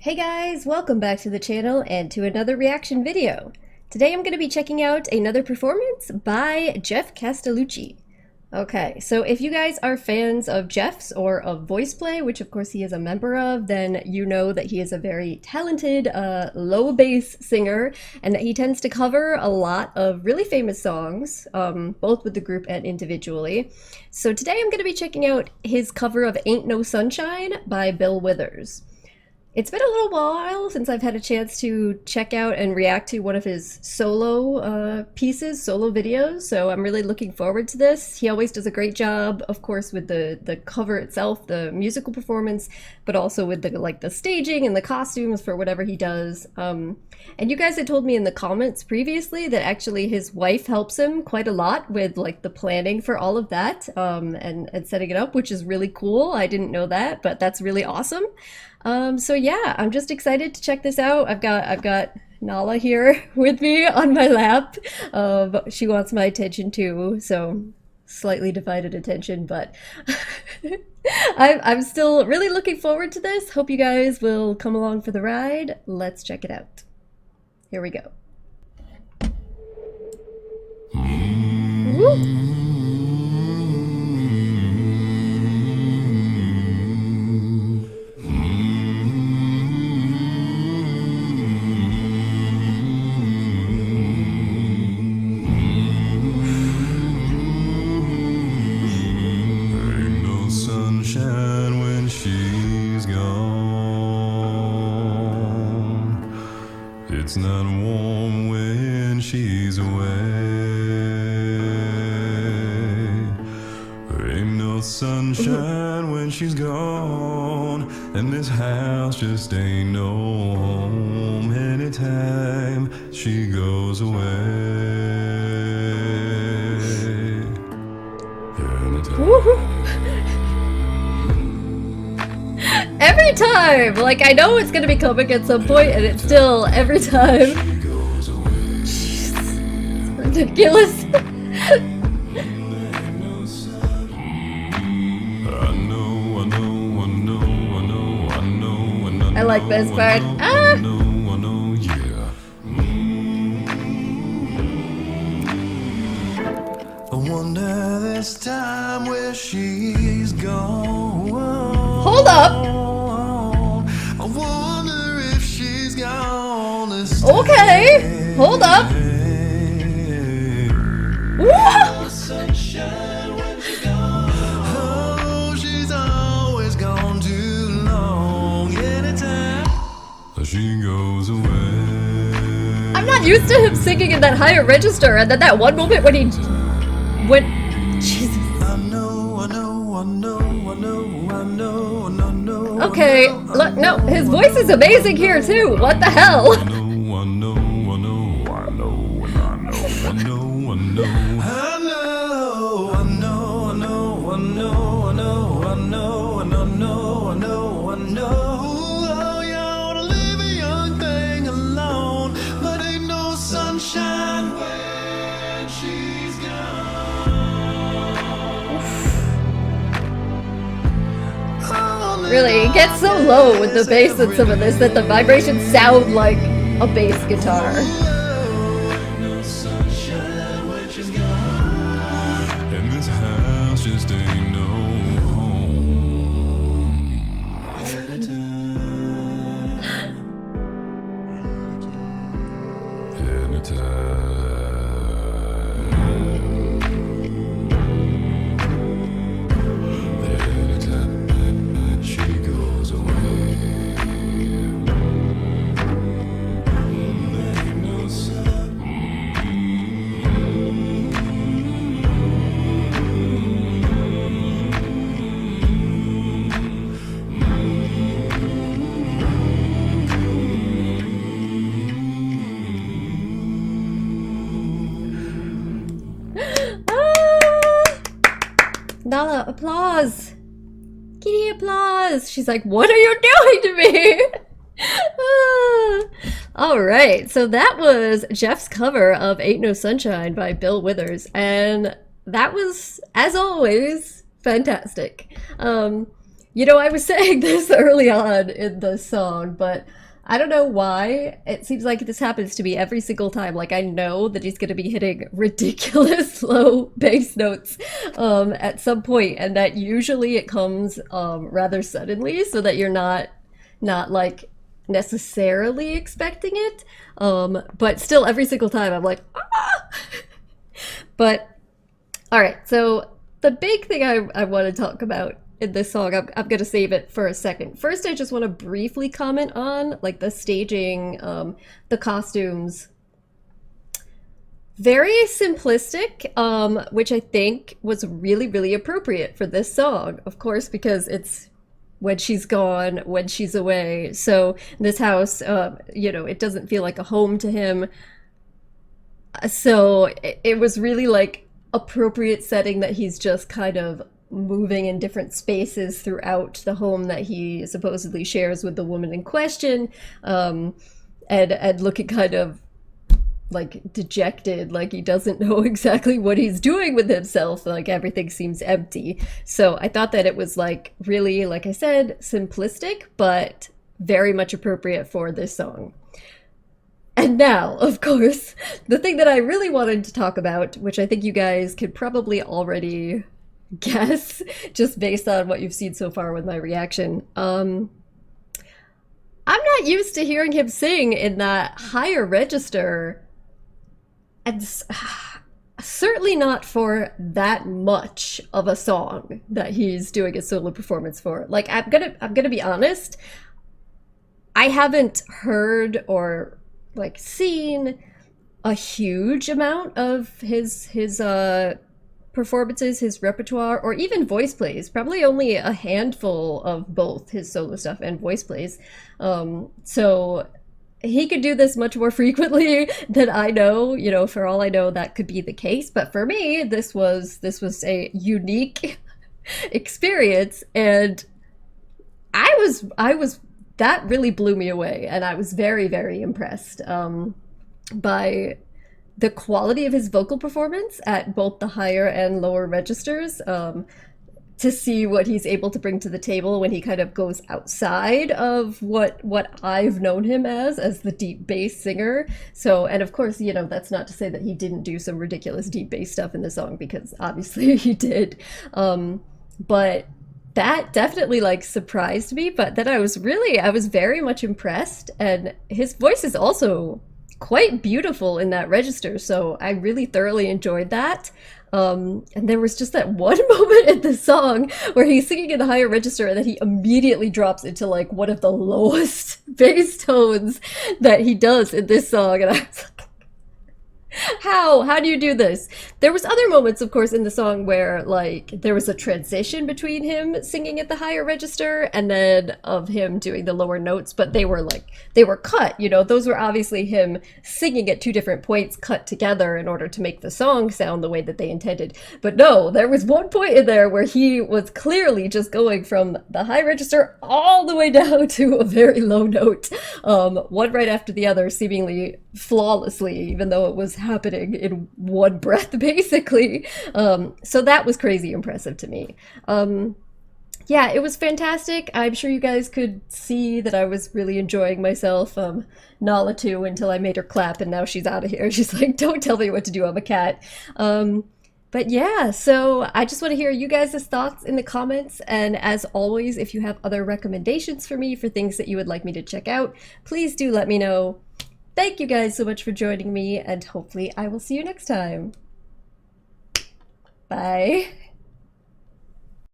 Hey guys, welcome back to the channel and to another reaction video. Today I'm going to be checking out another performance by Geoff Castellucci. Okay, so if you guys are fans of Geoff's or of voice play, which of course he is a member of, then you know that he is a very talented low bass singer and that he tends to cover a lot of really famous songs, both with the group and individually. So today I'm going to be checking out his cover of Ain't No Sunshine by Bill Withers. It's been a little while since I've had a chance to check out and react to one of his solo pieces, solo videos, so I'm really looking forward to this. He always does a great job, of course, with the cover itself, the musical performance, but also with the staging and the costumes for whatever he does. And you guys had told me in the comments previously that actually his wife helps him quite a lot with the planning for all of that, and setting it up, which is really cool. I didn't know that, but that's really awesome. So yeah, I'm just excited to check this out. I've got Nala here with me on my lap. She wants my attention too, so slightly divided attention, but I'm still really looking forward to this. Hope you guys will come along for the ride. Let's check it out. Here we go. Woo! When she's gone, it's not warm when she's away. There ain't no sunshine when she's gone, and this house just ain't no home anytime she goes away. Every time! I know it's gonna be coming at some point, and it's still, every time. Jeez. It's ridiculous. I like this part. Ah! I wonder this time where she's gone. Hold up! I wonder if she's gone to stay. Okay, hold up. Oh, she's always gone too long. Anytime she goes away. I'm not used to him singing in that higher register, and then that one moment when he went, Jesus. Okay, look, no, his voice is amazing here too. What the hell? Really, it gets so low with the bass and some of this that the vibrations sound like a bass guitar. And this house just ain't no home. Anytime. Nala, applause! Kitty, applause! She's like, what are you doing to me? Alright, so that was Geoff's cover of Ain't No Sunshine by Bill Withers, and that was, as always, fantastic. You know, I was saying this early on in the song, but I don't know why. It seems like this happens to me every single time. Like, I know that he's going to be hitting ridiculous low bass notes at some point, and that usually it comes rather suddenly, so that you're not like necessarily expecting it. But still, every single time, I'm like, ah! But all right, so the big thing I want to talk about in this song, I'm going to save it for a second. First, I just want to briefly comment on like the staging, the costumes. Very simplistic, which I think was really, really appropriate for this song, of course, because it's when she's gone, when she's away. So this house, you know, it doesn't feel like a home to him. So it was really like appropriate setting that he's just kind of moving in different spaces throughout the home that he supposedly shares with the woman in question, and looking kind of like dejected, like he doesn't know exactly what he's doing with himself, like everything seems empty. So I thought that it was like really, like I said, simplistic, but very much appropriate for this song. And now, of course, the thing that I really wanted to talk about, which I think you guys could probably already guess just based on what you've seen so far with my reaction. I'm not used to hearing him sing in that higher register, and certainly not for that much of a song that he's doing a solo performance for. Like, I'm gonna be honest, I haven't heard or like seen a huge amount of his performances, his repertoire, or even voice plays. Probably only a handful of both his solo stuff and voice plays. So he could do this much more frequently than I know. You know, for all I know, that could be the case. But for me, this was a unique experience, and I was that really blew me away, and I was very, very impressed by the quality of his vocal performance at both the higher and lower registers. To see what he's able to bring to the table when he kind of goes outside of what I've known him as the deep bass singer. So, and of course, you know, that's not to say that he didn't do some ridiculous deep bass stuff in the song, because obviously he did. But that definitely like surprised me, but then I was very much impressed, and his voice is also quite beautiful in that register, so I really thoroughly enjoyed that. And there was just that one moment in the song where he's singing in the higher register, and then he immediately drops into like one of the lowest bass tones that he does in this song, and I was like, how do you do this? There was other moments, of course, in the song where like there was a transition between him singing at the higher register and then of him doing the lower notes, but they were cut, you know. Those were obviously him singing at two different points cut together in order to make the song sound the way that they intended. But no, there was one point in there where he was clearly just going from the high register all the way down to a very low note, one right after the other, seemingly flawlessly, even though it was happening in one breath, basically. So that was crazy impressive to me. Yeah, it was fantastic. I'm sure you guys could see that I was really enjoying myself. Nala too, until I made her clap, and now she's out of here. She's like, don't tell me what to do, I'm a cat. But yeah, so I just want to hear you guys' thoughts in the comments. And as always, if you have other recommendations for me for things that you would like me to check out, please do let me know. Thank you guys so much for joining me, and hopefully I will see you next time. Bye.